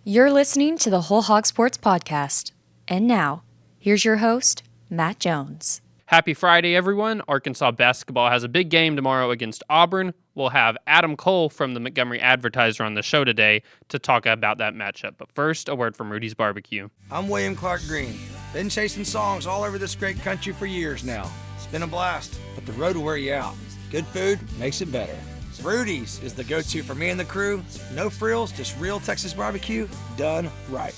You're listening to the Whole Hog Sports Podcast. And now, here's your host, Matt Jones. Happy Friday, everyone. Arkansas basketball has a big game tomorrow against Auburn. We'll have Adam Cole from the Montgomery Advertiser on the show today to talk about that matchup. But first, a word from Rudy's Barbecue. I'm William Clark Green. Been chasing songs all over this great country for years now. It's been a blast, but the road will wear you out. Good food makes it better. Rudy's is the go-to for me and the crew. No frills, just real Texas barbecue done right.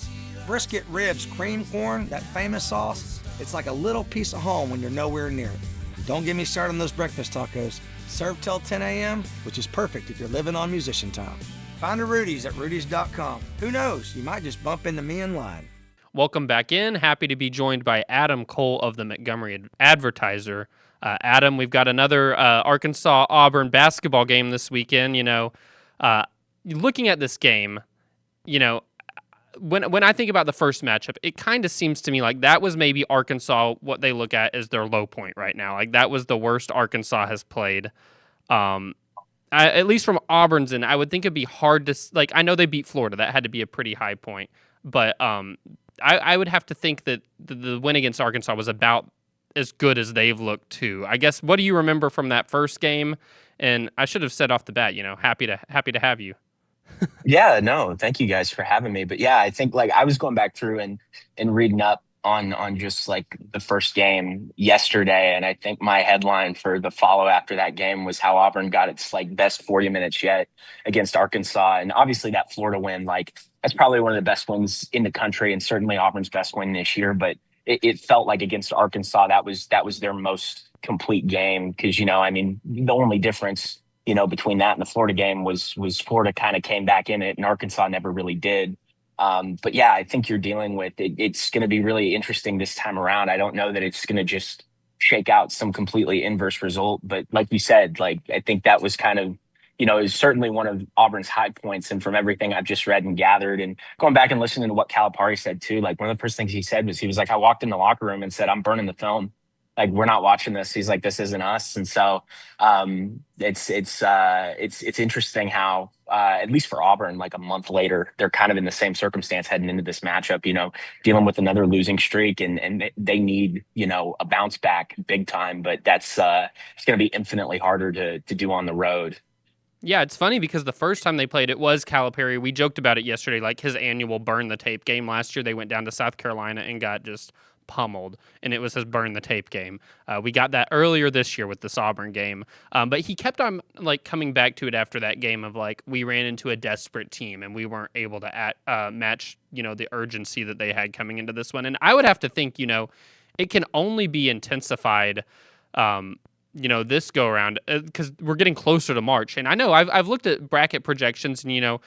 Brisket, ribs, cream corn, that famous sauce. It's like a little piece of home when you're nowhere near it. Don't get me started on those breakfast tacos. Served till 10 a.m., which is perfect if you're living on musician time. Find a Rudy's at rudys.com. Who knows, you might just bump into me in line. Welcome back in. Happy to be joined by Adam Cole of the Montgomery Advertiser. Adam, we've got another Arkansas-Auburn basketball game this weekend. Looking at this game, when I think about the first matchup, it kind of seems to me like that was maybe Arkansas, what they look at as their low point right now. Like that was the worst Arkansas has played. At least from Auburn's end, I would think it'd be hard to, I know they beat Florida. That had to be a pretty high point. But I would have to think that the win against Arkansas was about as good as they've looked too. I guess, what do you remember from that first game? And I should have said off the bat, happy to have you. Yeah, no, thank you guys for having me. But yeah, I think I was going back through and reading up on just the first game yesterday, and I think my headline for the follow after that game was how Auburn got its best 40 minutes yet against Arkansas. And obviously that Florida win, that's probably one of the best wins in the country and certainly Auburn's best win this year. But it felt like against Arkansas that was their most complete game because the only difference between that and the Florida game was Florida kind of came back in it and Arkansas never really did. But yeah, I think you're dealing with it. It's going to be really interesting this time around. I don't know that it's going to just shake out some completely inverse result, but like you said, I think that was kind of, is certainly one of Auburn's high points. And from everything I've just read and gathered and going back and listening to what Calipari said too, one of the first things he said was, he was like, I walked in the locker room and said, I'm burning the film. We're not watching this. He's like, this isn't us. And so it's interesting how at least for Auburn, a month later, they're kind of in the same circumstance heading into this matchup, dealing with another losing streak and they need, a bounce back big time. But that's it's going to be infinitely harder to do on the road. Yeah, it's funny because the first time they played, it was Calipari. We joked about it yesterday, his annual burn the tape game last year. They went down to South Carolina and got just pummeled, and it was his burn the tape game. We got that earlier this year with this Auburn game, but he kept on coming back to it after that game of we ran into a desperate team and we weren't able to match the urgency that they had coming into this one. And I would have to think it can only be intensified this go around because we're getting closer to March. And I know I've looked at bracket projections and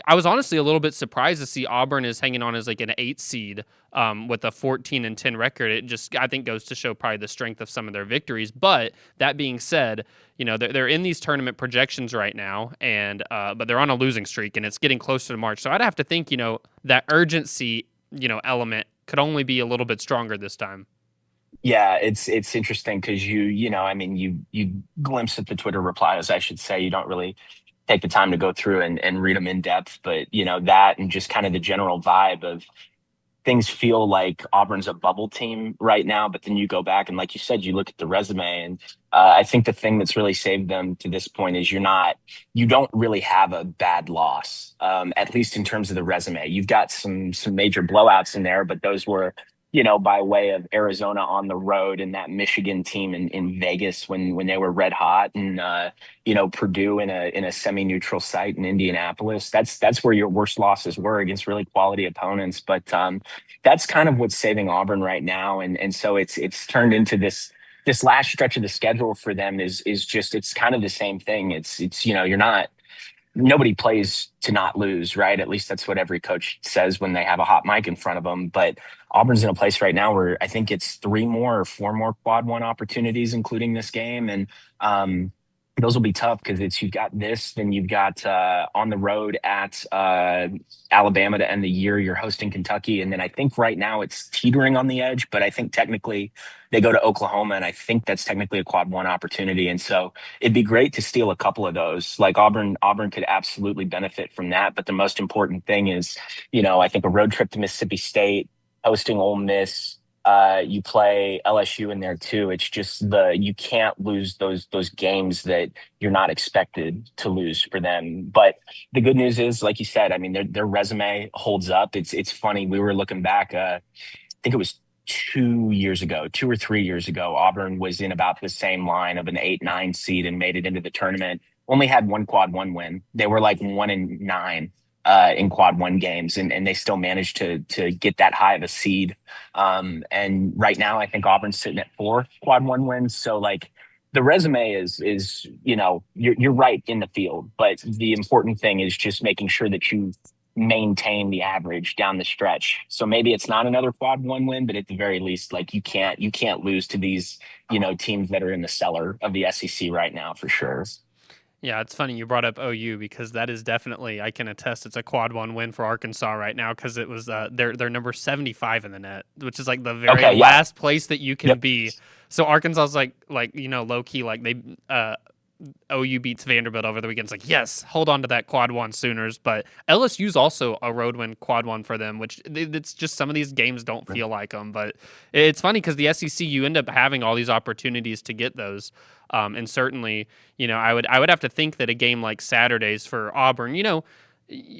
I was honestly a little bit surprised to see Auburn is hanging on as an 8 seed with a 14-10 record. It just, I think, goes to show probably the strength of some of their victories. But that being said, they're in these tournament projections right now, and but they're on a losing streak, and it's getting closer to March. So I'd have to think, that urgency, element could only be a little bit stronger this time. Yeah, it's interesting because you glimpse at the Twitter replies, I should say. You don't really take the time to go through and read them in depth, but that and just kind of the general vibe of things feel like Auburn's a bubble team right now, but then you go back and like you said, you look at the resume and I think the thing that's really saved them to this point is you don't really have a bad loss, at least in terms of the resume. You've got some major blowouts in there, but those were by way of Arizona on the road and that Michigan team in Vegas when they were red hot and, Purdue in a semi-neutral site in Indianapolis. That's where your worst losses were against really quality opponents. But that's kind of what's saving Auburn right now. And so it's turned into this last stretch of the schedule for them is just, it's kind of the same thing. It's nobody plays to not lose, right? At least that's what every coach says when they have a hot mic in front of them. But Auburn's in a place right now where I think it's 3 more or 4 more quad one opportunities, including this game. And those will be tough because it's you've got this, then you've got on the road at Alabama to end the year. You're hosting Kentucky, and then I think right now it's teetering on the edge, but I think technically they go to Oklahoma, and I think that's technically a quad one opportunity. And so it'd be great to steal a couple of those. Like Auburn could absolutely benefit from that. But the most important thing is, I think a road trip to Mississippi State, hosting Ole Miss. You play LSU in there too. It's just you can't lose those games that you're not expected to lose for them. But the good news is, like you said, I mean their resume holds up. It's funny. We were looking back. I think it was 2 years ago, 2 or 3 years ago. Auburn was in about the same line of an 8-9 seed and made it into the tournament. Only had one quad one win. They were like 1-9 in quad one games, and they still managed to get that high of a seed. And right now, I think Auburn's sitting at 4 quad one wins. So like the resume is you're right in the field, but the important thing is just making sure that you maintain the average down the stretch. So maybe it's not another quad one win, but at the very least, like you can't lose to these teams that are in the cellar of the SEC right now for sure. Yeah, it's funny you brought up OU because that is definitely, I can attest, it's a quad one win for Arkansas right now because it was they're number 75 in the net, which is like the very last place that you can be. So Arkansas is like low key, like they OU beats Vanderbilt over the weekend. It's like, yes, hold on to that quad one Sooners. But LSU's also a road win quad one for them, which it's just some of these games don't feel like them. But it's funny because the SEC, you end up having all these opportunities to get those. And certainly, I would have to think that a game like Saturday's for Auburn,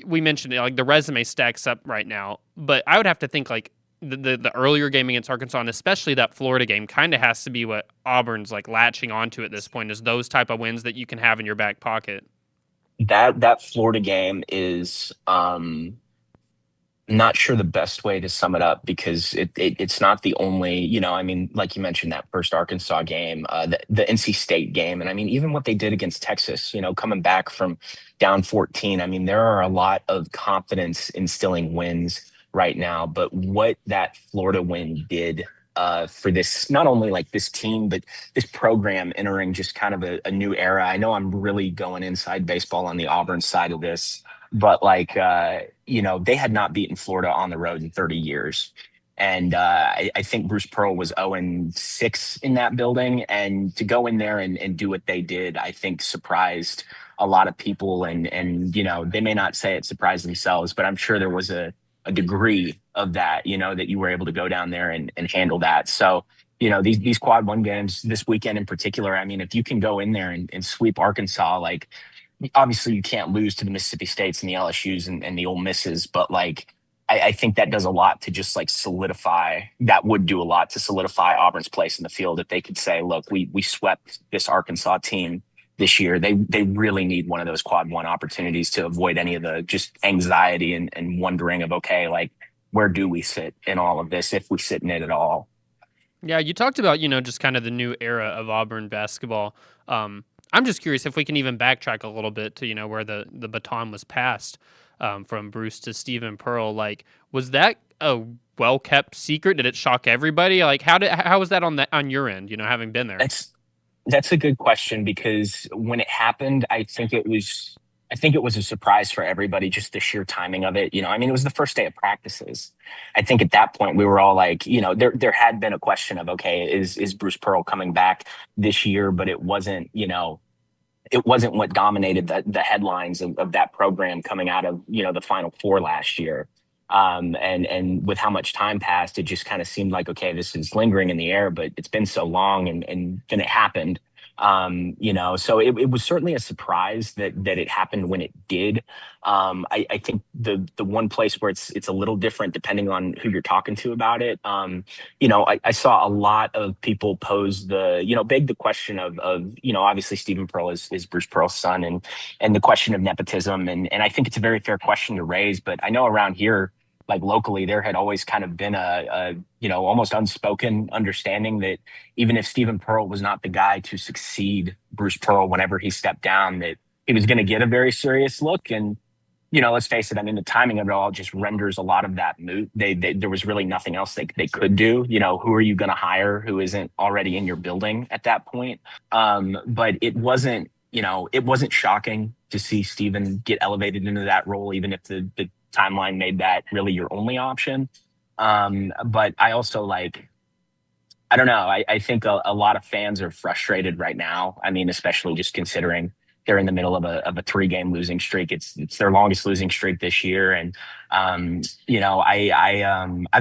we mentioned it, like the resume stacks up right now, but I would have to think like the earlier game against Arkansas, and especially that Florida game, kind of has to be what Auburn's like latching onto at this point, is those type of wins that you can have in your back pocket. That Florida game is not sure the best way to sum it up because it's not the only, I mean, like you mentioned, that first Arkansas game, the NC State game. And I mean, even what they did against Texas, coming back from down 14, I mean, there are a lot of confidence instilling wins right now. But what that Florida win did for this, not only like this team, but this program entering just kind of a new era. I know I'm really going inside baseball on the Auburn side of this, but like, they had not beaten Florida on the road in 30 years. And I think Bruce Pearl was 0-6 in that building. And to go in there and do what they did, I think surprised a lot of people. And they may not say it surprised themselves, but I'm sure there was a degree of that, that you were able to go down there and handle that. So, these quad one games this weekend in particular, I mean, if you can go in there and sweep Arkansas, like, obviously you can't lose to the Mississippi States and the LSUs and the Ole Misses, but like, I think that does a lot to just like that would do a lot to solidify Auburn's place in the field. If they could say, look, we swept this Arkansas team this year, they really need one of those quad one opportunities to avoid any of the just anxiety and wondering of, okay, like, where do we sit in all of this, if we sit in it at all? Yeah, you talked about, just kind of the new era of Auburn basketball. I'm just curious if we can even backtrack a little bit to, where the baton was passed from Bruce to Stephen Pearl. Like, was that a well-kept secret? Did it shock everybody? Like, how was that on your end, having been there? That's a good question because when it happened, I think it was a surprise for everybody, just the sheer timing of it. I mean, it was the first day of practices. I think at that point we were all like, there had been a question of, okay, is Bruce Pearl coming back this year? But it wasn't, it wasn't what dominated the headlines of that program coming out of, the Final Four last year. And with how much time passed, it just kind of seemed like, okay, this is lingering in the air, but it's been so long and then it happened. So it was certainly a surprise that it happened when it did. I think the one place where it's a little different depending on who you're talking to about it. I saw a lot of people pose beg the question of obviously Stephen Pearl is Bruce Pearl's son and the question of nepotism. And I think it's a very fair question to raise, but I know around here, like locally, there had always kind of been a almost unspoken understanding that even if Stephen Pearl was not the guy to succeed Bruce Pearl whenever he stepped down, that he was going to get a very serious look. And, let's face it, I mean, the timing of it all just renders a lot of that moot. There was really nothing else they could do. Who are you going to hire who isn't already in your building at that point? But it wasn't it wasn't shocking to see Steven get elevated into that role, even if the timeline made that really your only option. But I also I don't know. I think a lot of fans are frustrated right now. I mean, especially just considering they're in the middle of a 3-game losing streak. It's their longest losing streak this year, and I've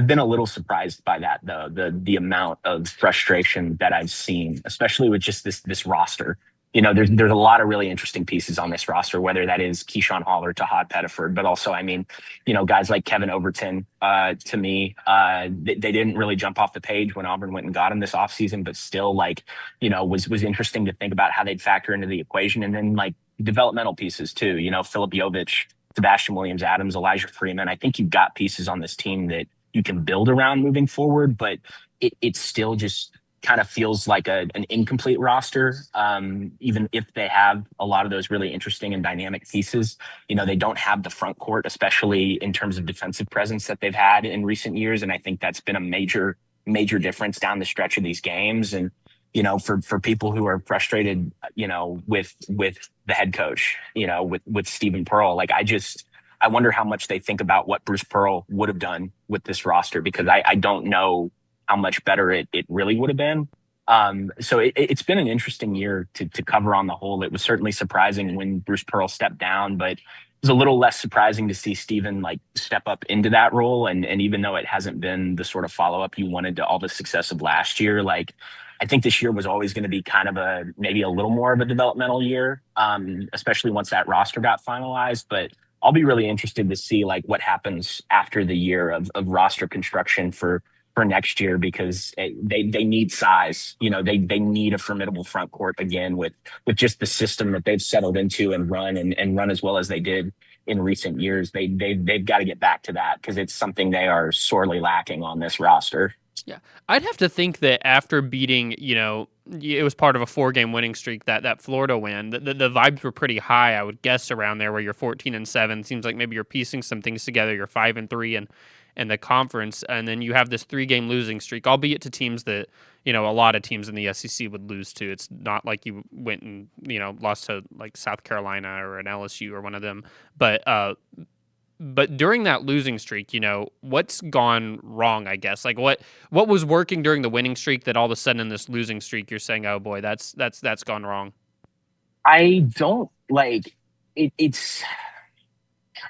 been a little surprised by that, though, the amount of frustration that I've seen, especially with just this roster. There's a lot of really interesting pieces on this roster, whether that is Keyshawn Hall or Tahad Pettiford, but also, I mean, guys like Kevin Overton, to me, they didn't really jump off the page when Auburn went and got him this offseason, but still was interesting to think about how they'd factor into the equation. And then developmental pieces too, Philip Jovich, Sebastian Williams, Adams, Elijah Freeman. I think you've got pieces on this team that you can build around moving forward, but it still just kind of feels like an incomplete roster. Even if they have a lot of those really interesting and dynamic pieces, they don't have the front court, especially in terms of defensive presence that they've had in recent years. And I think that's been a major difference down the stretch of these games. And, for people who are frustrated, with the head coach, with Stephen Pearl, I wonder how much they think about what Bruce Pearl would have done with this roster, because I don't know how much better it really would have been. So it's been an interesting year to cover on the whole. It was certainly surprising when Bruce Pearl stepped down, but it was a little less surprising to see Steven step up into that role. And even though it hasn't been the sort of follow-up you wanted to all the success of last year, I think this year was always going to be kind of maybe a little more of a developmental year, especially once that roster got finalized. But I'll be really interested to see what happens after the year of roster construction for next year, because they need size. They need a formidable front court again with just the system that they've settled into and run as well as they did in recent years. They've got to get back to that, because it's something they are sorely lacking on this roster. Yeah, I'd have to think that after beating, it was part of a 4-game winning streak, that Florida win, the vibes were pretty high, I would guess, around there, where you're 14-7. Seems like maybe you're piecing some things together. You're 5-3 and the conference, and then you have this 3-game losing streak, albeit to teams that, a lot of teams in the SEC would lose to. It's not like you went and, lost to South Carolina or an LSU or one of them. But during that losing streak, what's gone wrong, I guess? What was working during the winning streak that all of a sudden in this losing streak you're saying, oh boy, that's gone wrong? I don't it's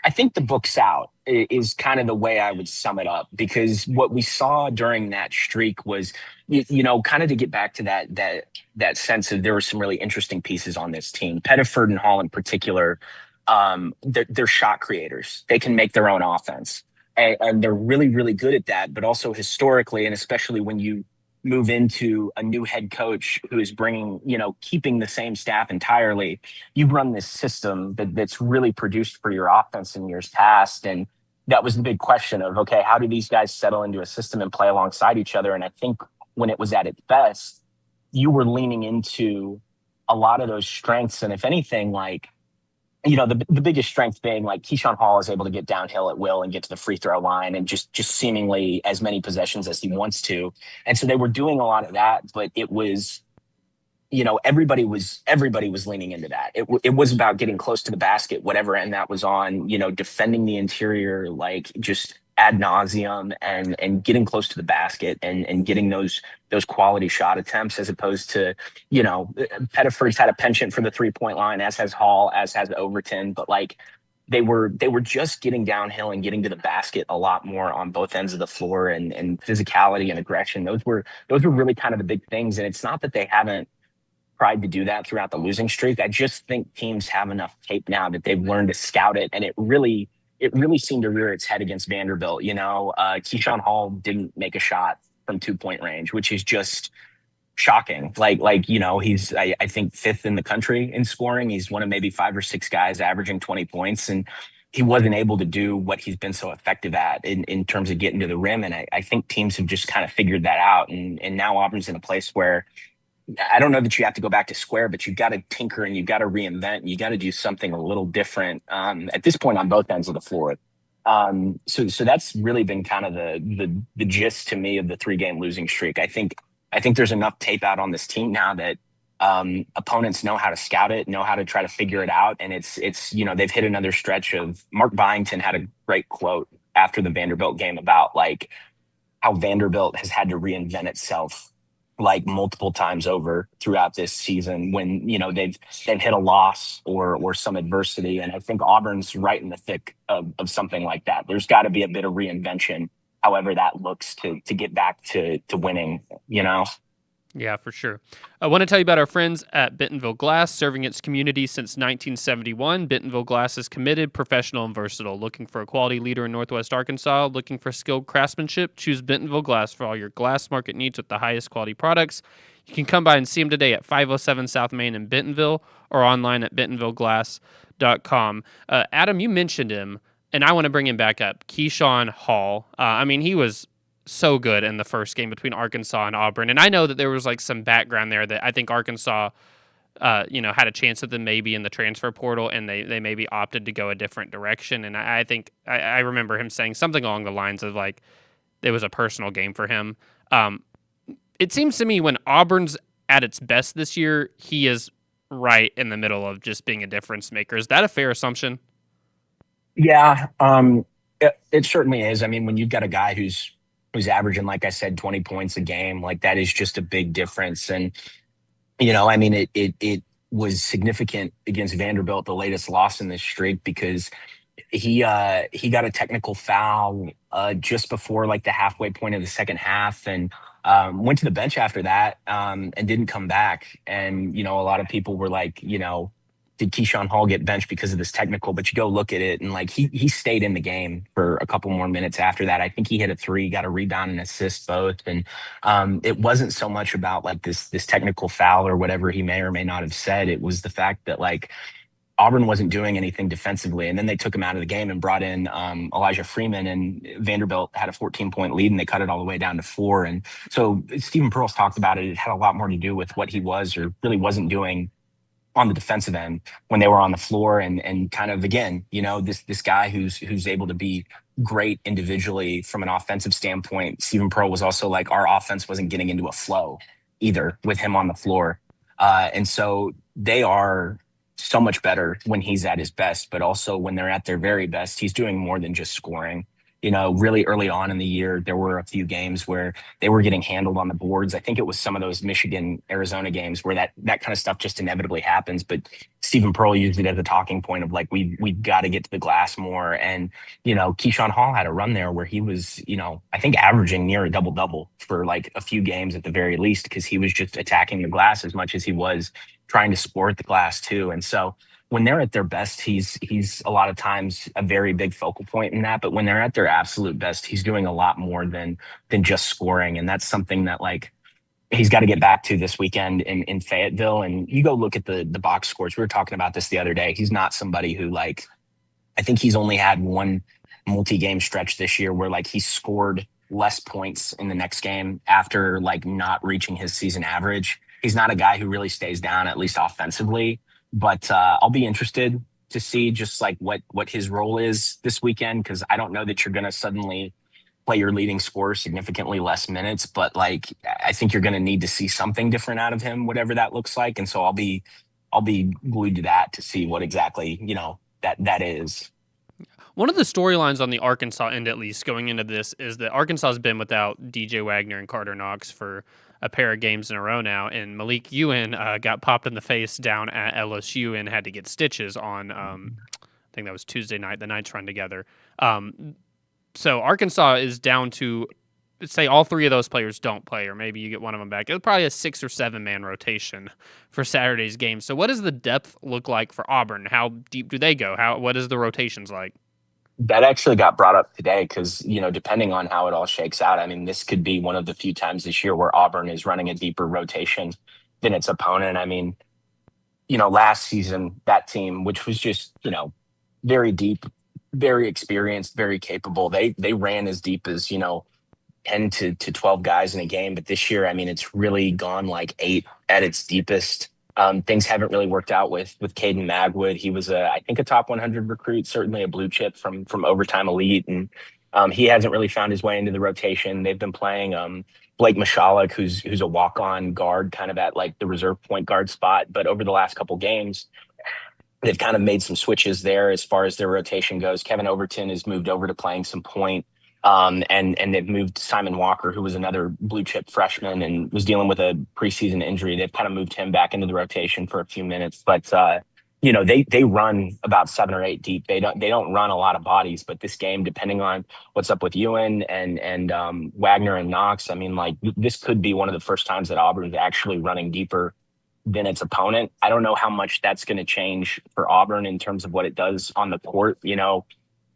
I think the book's out is kind of the way I would sum it up, because what we saw during that streak was, kind of to get back to that sense of there were some really interesting pieces on this team. Pettiford and Hall in particular, they're shot creators. They can make their own offense, and they're really, really good at that. But also historically, and especially when you move into a new head coach who is bringing, keeping the same staff entirely, you run this system that's really produced for your offense in years past. And that was the big question of, okay, how do these guys settle into a system and play alongside each other? And I think when it was at its best, you were leaning into a lot of those strengths. And if anything, the biggest strength being Keyshawn Hall is able to get downhill at will and get to the free throw line and just seemingly as many possessions as he wants to. And so they were doing a lot of that, but it was, everybody was leaning into that. It was about getting close to the basket, whatever end that was on, defending the interior, just ad nauseum, and getting close to the basket and getting those quality shot attempts, as opposed to, Pettiford's had a penchant for the 3-point line, as has Hall, as has Overton, but they were just getting downhill and getting to the basket a lot more on both ends of the floor, and physicality and aggression. Those were really kind of the big things. And it's not that they haven't tried to do that throughout the losing streak. I just think teams have enough tape now that they've learned to scout it, and it really seemed to rear its head against Vanderbilt. Keyshawn Hall didn't make a shot from 2-point range, which is just shocking. He's, I think, 5th in the country in scoring. He's one of maybe 5 or 6 guys averaging 20 points. And he wasn't able to do what he's been so effective at in terms of getting to the rim. And I think teams have just kind of figured that out. And now Auburn's in a place where I don't know that you have to go back to square, but you've got to tinker and you've got to reinvent and you got to do something a little different at this point on both ends of the floor. So that's really been kind of the gist to me of the 3-game losing streak. I think there's enough tape out on this team now that opponents know how to scout it, know how to try to figure it out. And it's they've hit another stretch of Mark Byington had a great quote after the Vanderbilt game about like how Vanderbilt has had to reinvent itself like multiple times over throughout this season when they've hit a loss or some adversity. And I think Auburn's right in the thick of something like that. There's got to be a bit of reinvention, however that looks, to get back to winning, Yeah, for sure. I want to tell you about our friends at Bentonville Glass, serving its community since 1971. Bentonville Glass is committed, professional, and versatile. Looking for a quality leader in Northwest Arkansas? Looking for skilled craftsmanship? Choose Bentonville Glass for all your glass market needs with the highest quality products. You can come by and see them today at 507 South Main in Bentonville or online at bentonvilleglass.com. Adam, you mentioned him, and I want to bring him back up. Keyshawn Hall. He was so good in the first game between Arkansas and Auburn. And I know that there was like some background there that I think Arkansas, had a chance at them maybe in the transfer portal, and they maybe opted to go a different direction. And I think I remember him saying something along the lines of like, it was a personal game for him. It seems to me when Auburn's at its best this year, he is right in the middle of just being a difference maker. Is that a fair assumption? Yeah, it certainly is. I mean, when you've got a guy who's averaging, like I said, 20 points a game, like that is just a big difference. And, it was significant against Vanderbilt, the latest loss in this streak, because he got a technical foul just before like the halfway point of the second half, and went to the bench after that, and didn't come back. And, a lot of people were like, did Keyshawn Hall get benched because of this technical? But you go look at it, and like he stayed in the game for a couple more minutes after that. I think he hit a three, got a rebound and assist both. And it wasn't so much about like this technical foul or whatever he may or may not have said. It was the fact that like Auburn wasn't doing anything defensively, and then they took him out of the game and brought in Elijah Freeman, and Vanderbilt had a 14-point lead, and they cut it all the way down to 4. And so Stephen Pearl's talked about it. It had a lot more to do with what he was or really wasn't doing on the defensive end when they were on the floor, and kind of, again, this guy who's able to be great individually from an offensive standpoint. Stephen Pearl was also like, our offense wasn't getting into a flow either with him on the floor. And so they are so much better when he's at his best, but also when they're at their very best, he's doing more than just scoring. Really early on in the year, there were a few games where they were getting handled on the boards. I think it was some of those Michigan, Arizona games where that kind of stuff just inevitably happens. But Stephen Pearl used it as a talking point of like, we've got to get to the glass more. And, Keyshawn Hall had a run there where he was, I think averaging near a double-double for like a few games at the very least, because he was just attacking the glass as much as he was trying to score at the glass too. And so when they're at their best, he's a lot of times a very big focal point in that. But when they're at their absolute best, he's doing a lot more than just scoring. And that's something that like he's got to get back to this weekend in Fayetteville. And you go look at the box scores. We were talking about this the other day. He's not somebody who like, I think he's only had one multi-game stretch this year where like he scored less points in the next game after like not reaching his season average. He's not a guy who really stays down, at least offensively. But I'll be interested to see just like what his role is this weekend, because I don't know that you're going to suddenly play your leading scorer significantly less minutes, but like I think you're going to need to see something different out of him, whatever that looks like. And so I'll be glued to that to see what exactly that is. One of the storylines on the Arkansas end, at least going into this, is that Arkansas has been without DJ Wagner and Carter Knox for a pair of games in a row now, and Malik Ewan got popped in the face down at LSU and had to get stitches on, I think that was Tuesday night, the Knights run together. So Arkansas is down to, say all three of those players don't play, or maybe you get one of them back. It's probably a 6 or 7 man rotation for Saturday's game. So what does the depth look like for Auburn? How deep do they go? What is the rotations like? That actually got brought up today because, depending on how it all shakes out, I mean, this could be one of the few times this year where Auburn is running a deeper rotation than its opponent. I mean, last season, that team, which was just, very deep, very experienced, very capable, they ran as deep as, 10 to 12 guys in a game. But this year, I mean, it's really gone like 8 at its deepest. Things haven't really worked out with Caden Magwood. He was I think a top 100 recruit, certainly a blue chip from Overtime Elite. And He hasn't really found his way into the rotation. They've been playing Blake Michalek, who's a walk-on guard, kind of at like the reserve point guard spot. But over the last couple games, they've kind of made some switches there as far as their rotation goes. Kevin Overton has moved over to playing some point. And they've moved Simon Walker, who was another blue chip freshman and was dealing with a preseason injury. They've kind of moved him back into the rotation for a few minutes. But they run about 7 or 8 deep. They don't run a lot of bodies. But this game, depending on what's up with Ewan and Wagner and Knox, I mean, like this could be one of the first times that Auburn's actually running deeper than its opponent. I don't know how much that's going to change for Auburn in terms of what it does on the court.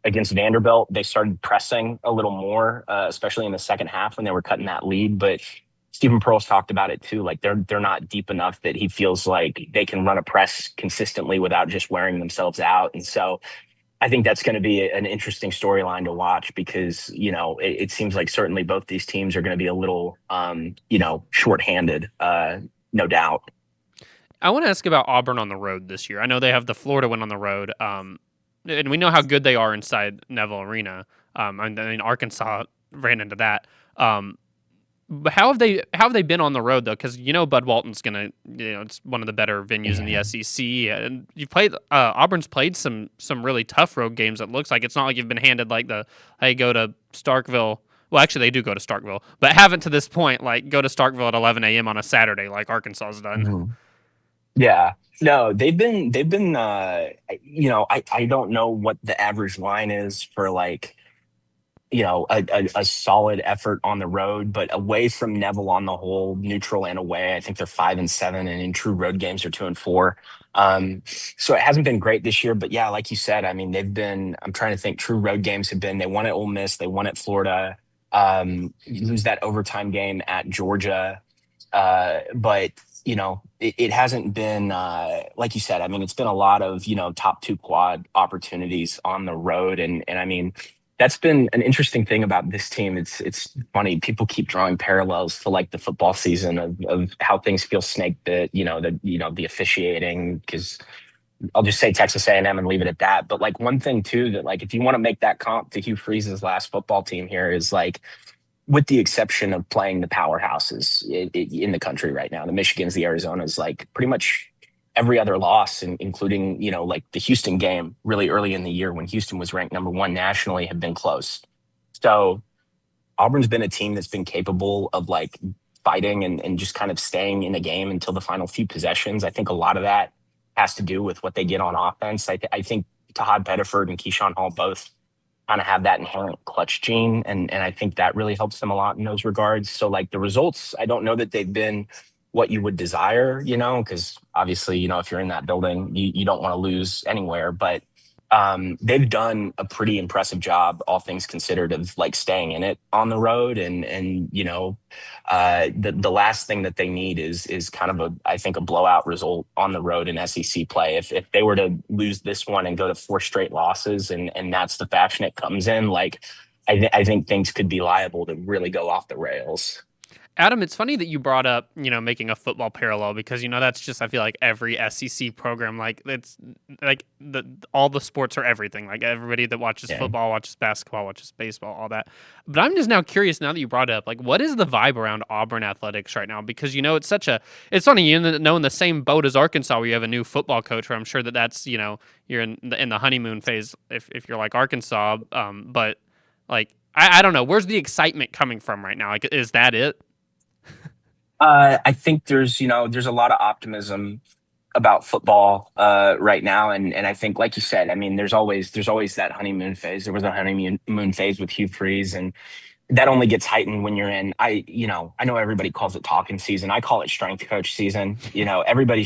Against Vanderbilt, they started pressing a little more, especially in the second half when they were cutting that lead. But Stephen Pearl's talked about it too. Like they're not deep enough that he feels like they can run a press consistently without just wearing themselves out. And so I think that's going to be an interesting storyline to watch because, it seems like certainly both these teams are going to be a little, shorthanded, no doubt. I want to ask about Auburn on the road this year. I know they have the Florida win on the road, and we know how good they are inside Neville Arena. I mean, Arkansas ran into that. But how have they been on the road though? Because Bud Walton's gonna, it's one of the better venues in the SEC, and you've played. Auburn's played some really tough road games. It looks like it's not like you've been handed like hey, go to Starkville. Well, actually, they do go to Starkville, but haven't to this point like go to Starkville at 11 a.m. on a Saturday like Arkansas's done. Mm-hmm. Yeah, no, they've been, I don't know what the average line is for like, a solid effort on the road, but away from Neville on the whole, neutral and away, I think they're 5-7, and in true road games are 2-4. So it hasn't been great this year, but yeah, like you said, I mean, I'm trying to think, true road games have been, they won at Ole Miss, they won at Florida, you lose that overtime game at Georgia. But it hasn't been like you said. I mean, it's been a lot of top 2 quad opportunities on the road, and I mean that's been an interesting thing about this team. It's funny, people keep drawing parallels to like the football season of how things feel snake bit. The officiating, because I'll just say Texas A&M and leave it at that. But like one thing too that like if you want to make that comp to Hugh Freeze's last football team here is like, with the exception of playing the powerhouses in the country right now, the Michigans, the Arizonas, like pretty much every other loss, including, like the Houston game really early in the year when Houston was ranked number 1 nationally, have been close. So Auburn's been a team that's been capable of like fighting and just kind of staying in a game until the final few possessions. I think a lot of that has to do with what they get on offense. I think Tahad Pettiford and Keyshawn Hall both kind of have that inherent clutch gene. And I think that really helps them a lot in those regards. So like the results, I don't know that they've been what you would desire, because obviously, if you're in that building, you don't want to lose anywhere, but they've done a pretty impressive job, all things considered, of like staying in it on the road. And the last thing that they need is kind of I think a blowout result on the road in SEC play. If they were to lose this one and go to 4 straight losses, and that's the fashion it comes in, like I think things could be liable to really go off the rails. Adam, it's funny that you brought up, making a football parallel because, that's just, I feel like every SEC program, like it's like all the sports are everything. Like everybody that watches football, watches basketball, watches baseball, all that. But I'm just now curious now that you brought it up, like what is the vibe around Auburn athletics right now? Because, it's funny, you're in the same boat as Arkansas where you have a new football coach where I'm sure that's, you're in the honeymoon phase if you're like Arkansas. But like, I don't know, where's the excitement coming from right now? Like, is that it? I think there's a lot of optimism about football right now, and I think, like you said, I mean, there's always that honeymoon phase. There was a honeymoon phase with Hugh Freeze, and that only gets heightened when you're in. I know everybody calls it talking season. I call it strength coach season. Everybody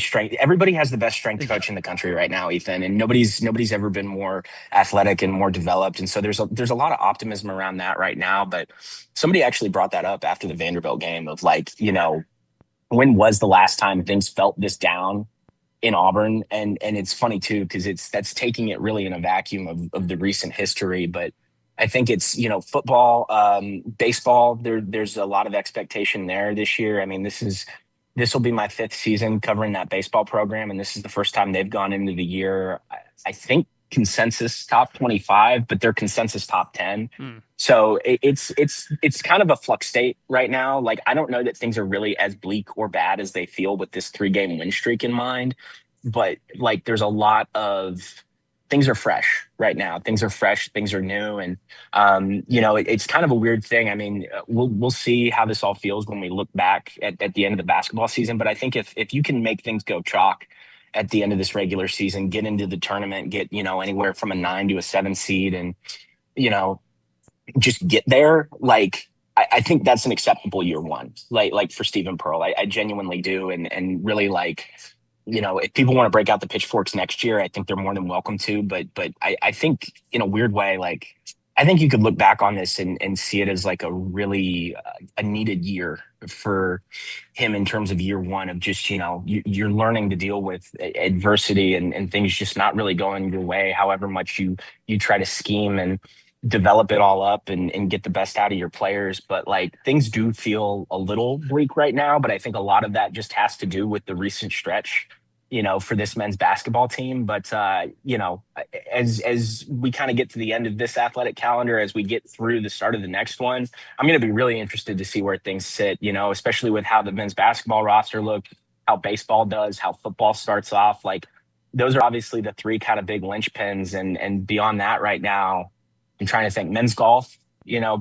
has the best strength coach in the country right now, Ethan, and nobody's ever been more athletic and more developed. And so there's a lot of optimism around that right now. But somebody actually brought that up after the Vanderbilt game of like, when was the last time things felt this down in Auburn? And it's funny too, because that's taking it really in a vacuum of the recent history. But I think it's, football, baseball, there's a lot of expectation there this year. I mean, this will be my 5th season covering that baseball program, and this is the first time they've gone into the year, I think consensus top 25, but they're consensus top 10. Hmm. So it's kind of a flux state right now. Like, I don't know that things are really as bleak or bad as they feel with this 3-game win streak in mind, but like there's a lot of things are fresh right now. Things are fresh, things are new, and it's kind of a weird thing. I mean, we'll see how this all feels when we look back at the end of the basketball season. But I think if you can make things go chalk at the end of this regular season, get into the tournament, get anywhere from a 9 to a 7 seed, and just get there. Like, I think that's an acceptable year one. Like for Stephen Pearl, I genuinely do, and really like. If people want to break out the pitchforks next year, I think they're more than welcome to. But I think in a weird way, like I think you could look back on this and see it as like a really a needed year for him in terms of year one of just you're learning to deal with adversity and things just not really going your way. However much you try to scheme and develop it all up and get the best out of your players. But like things do feel a little bleak right now, but I think a lot of that just has to do with the recent stretch, for this men's basketball team. But, as we kind of get to the end of this athletic calendar, as we get through the start of the next one, I'm going to be really interested to see where things sit, especially with how the men's basketball roster look, how baseball does, how football starts off. Like those are obviously the 3 kind of big linchpins. And beyond that right now, I'm trying to think men's golf.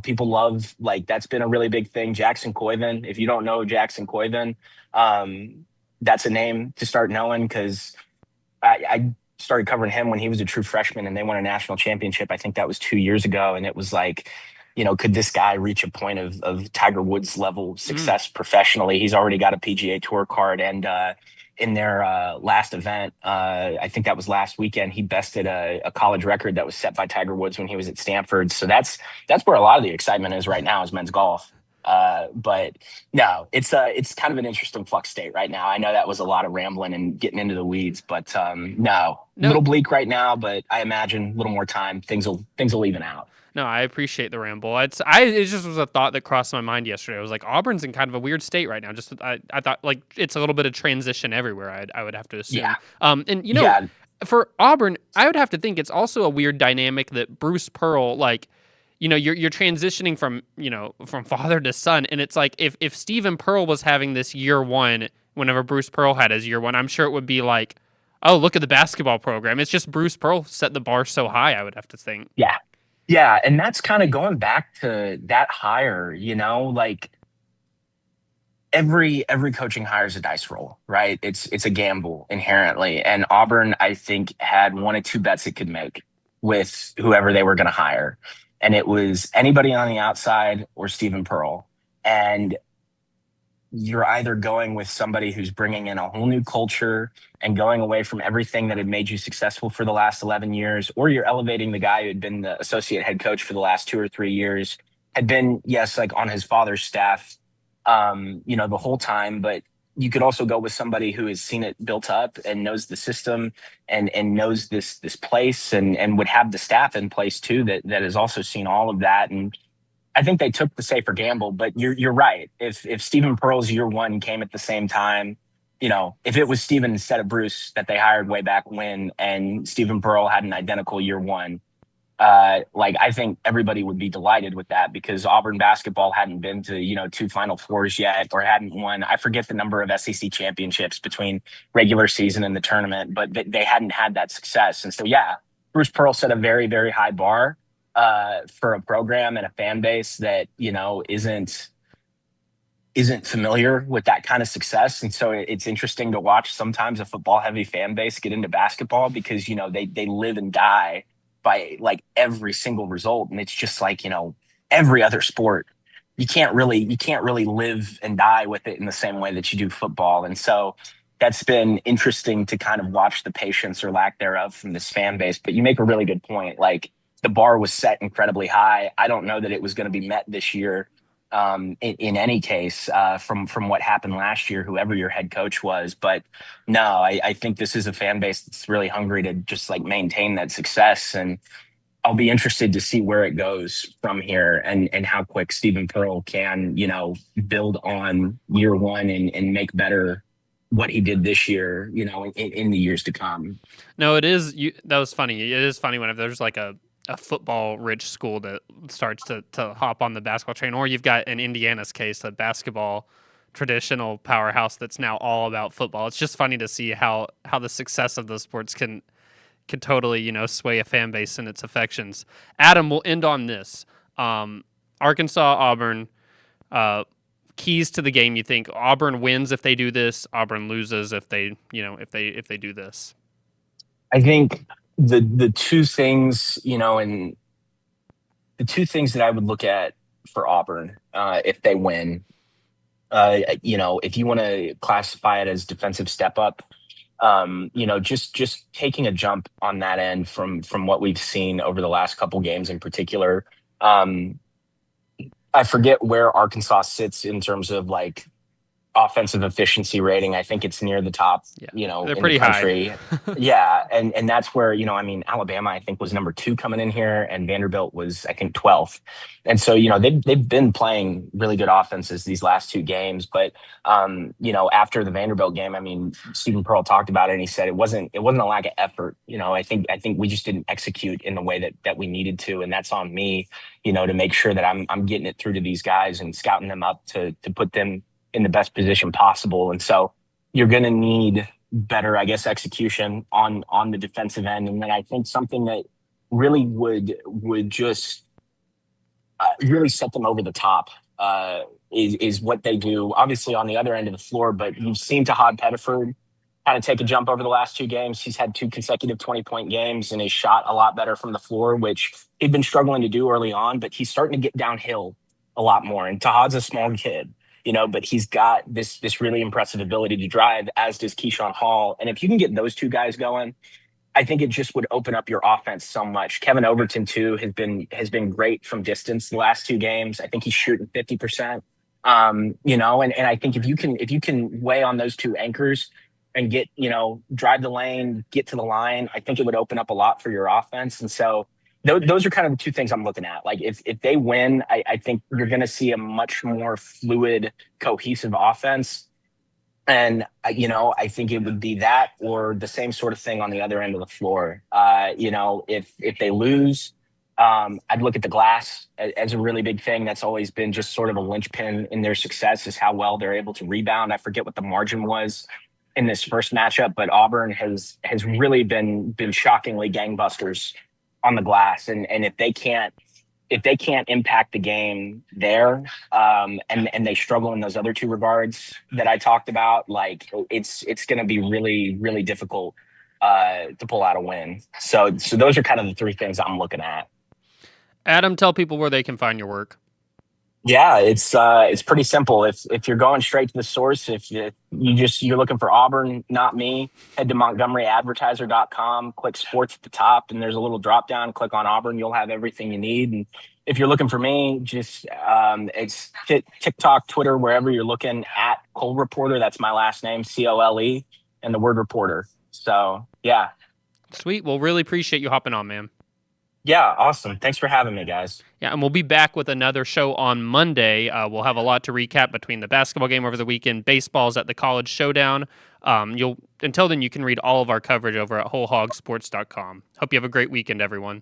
People love, like, that's been a really big thing. Jackson Coyven. If you don't know Jackson Coyven, that's a name to start knowing, because I started covering him when he was a true freshman and they won a national championship. I think that was 2 years ago. And it was like, could this guy reach a point of Tiger Woods level success professionally? He's already got a PGA Tour card, and in their last event, I think that was last weekend, he bested a college record that was set by Tiger Woods when he was at Stanford. So that's where a lot of the excitement is right now, is men's golf. But no, it's kind of an interesting flux state right now. I know that was a lot of rambling and getting into the weeds, but no, a little bleak right now, but I imagine a little more time, things will even out. No, I appreciate the ramble. It just was a thought that crossed my mind yesterday. I was like, Auburn's in kind of a weird state right now. Just I thought like it's a little bit of transition everywhere. I would have to assume. Yeah. For Auburn, I would have to think it's also a weird dynamic that Bruce Pearl, like, you're transitioning from father to son, and it's like if Stephen Pearl was having this year one whenever Bruce Pearl had his year one, I'm sure it would be like, oh, look at the basketball program. It's just Bruce Pearl set the bar so high, I would have to think. Yeah. Yeah, and that's kind of going back to that hire, like every coaching hire is a dice roll, right? It's a gamble inherently. And Auburn, I think, had 1 of 2 bets it could make with whoever they were going to hire. And it was anybody on the outside or Stephen Pearl. And you're either going with somebody who's bringing in a whole new culture and going away from everything that had made you successful for the last 11 years, or you're elevating the guy who had been the associate head coach for the last 2 or 3 years, had been, yes, like on his father's staff, the whole time. But you could also go with somebody who has seen it built up and knows the system and knows this place and would have the staff in place too, that has also seen all of that. And I think they took the safer gamble, but you're right. If Stephen Pearl's year one came at the same time, if it was Stephen instead of Bruce that they hired way back when, and Stephen Pearl had an identical year one, I think everybody would be delighted with that, because Auburn basketball hadn't been to 2 Final Fours yet, or hadn't won. I forget the number of SEC championships between regular season and the tournament, but they hadn't had that success. And so, yeah, Bruce Pearl set a very, very high bar for a program and a fan base that isn't familiar with that kind of success. And so it's interesting to watch sometimes a football heavy fan base get into basketball, because they live and die by like every single result. And it's just like every other sport, you can't really live and die with it in the same way that you do football. And so that's been interesting to kind of watch the patience or lack thereof from this fan base. But you make a really good point. Like, the bar was set incredibly high. I don't know that it was going to be met this year in any case from what happened last year, whoever your head coach was. But no, I think this is a fan base that's really hungry to just like maintain that success. And I'll be interested to see where it goes from here, and how quick Stephen Pearl can, build on year one and make better what he did this year, in the years to come. No, it is. That was funny. It is funny whenever there's like a football-rich school that starts to hop on the basketball train, or you've got in Indiana's case, a basketball traditional powerhouse that's now all about football. It's just funny to see how the success of those sports can totally sway a fan base and its affections. Adam, we'll end on this. Arkansas-Auburn. Keys to the game. You think Auburn wins if they do this? Auburn loses if they do this? I think the two things, and the two things that I would look at for Auburn, if they win, if you want to classify it as defensive step up, just taking a jump on that end from what we've seen over the last couple games in particular. I forget where Arkansas sits in terms of like offensive efficiency rating. I think it's near the top, they're in pretty the country. high. Yeah. And that's where, Alabama, I think, was number 2 coming in here, and Vanderbilt was, I think, 12th. And so, they've been playing really good offenses these last 2 games. But, after the Vanderbilt game, I mean, Stephen Pearl talked about it, and he said it wasn't a lack of effort. I think we just didn't execute in the way that we needed to. And that's on me, to make sure that I'm getting it through to these guys and scouting them up to put them in the best position possible. And so you're going to need better, I guess, execution on the defensive end. And then I think something that really would just really set them over the top is what they do, obviously, on the other end of the floor. But you've seen Tahad Pettiford kind of take a jump over the last 2 games. He's had 2 consecutive 20-point games, and he's shot a lot better from the floor, which he'd been struggling to do early on, but he's starting to get downhill a lot more. And Tahad's a small kid, but he's got this really impressive ability to drive, as does Keyshawn Hall. And if you can get those 2 guys going, I think it just would open up your offense so much. Kevin Overton too has been great from distance the last 2 games. I think he's shooting 50%. And I think if you can weigh on those 2 anchors and get, drive the lane, get to the line, I think it would open up a lot for your offense. And so those are kind of the 2 things I'm looking at. Like if they win, I think you're going to see a much more fluid, cohesive offense. And, I think it would be that or the same sort of thing on the other end of the floor. If they lose, I'd look at the glass as a really big thing. That's always been just sort of a linchpin in their success, is how well they're able to rebound. I forget what the margin was in this first matchup, but Auburn has really been shockingly gangbusters on the glass. And if they can't impact the game there, and they struggle in those other 2 regards that I talked about, like it's going to be really, really difficult to pull out a win. So those are kind of the 3 things I'm looking at. Adam, tell people where they can find your work. Yeah, it's pretty simple. If you're going straight to the source, if you're looking for Auburn, not me, head to MontgomeryAdvertiser.com, click sports at the top, and there's a little drop down. Click on Auburn, you'll have everything you need. And if you're looking for me, just it's TikTok, Twitter, wherever you're looking, at Cole Reporter. That's my last name, COLE, and the word reporter. So yeah, sweet. Well, really appreciate you hopping on, man. Yeah, awesome. Thanks for having me, guys. Yeah, and we'll be back with another show on Monday. We'll have a lot to recap between the basketball game over the weekend, baseball's at the College Showdown. Until then, you can read all of our coverage over at wholehogsports.com. Hope you have a great weekend, everyone.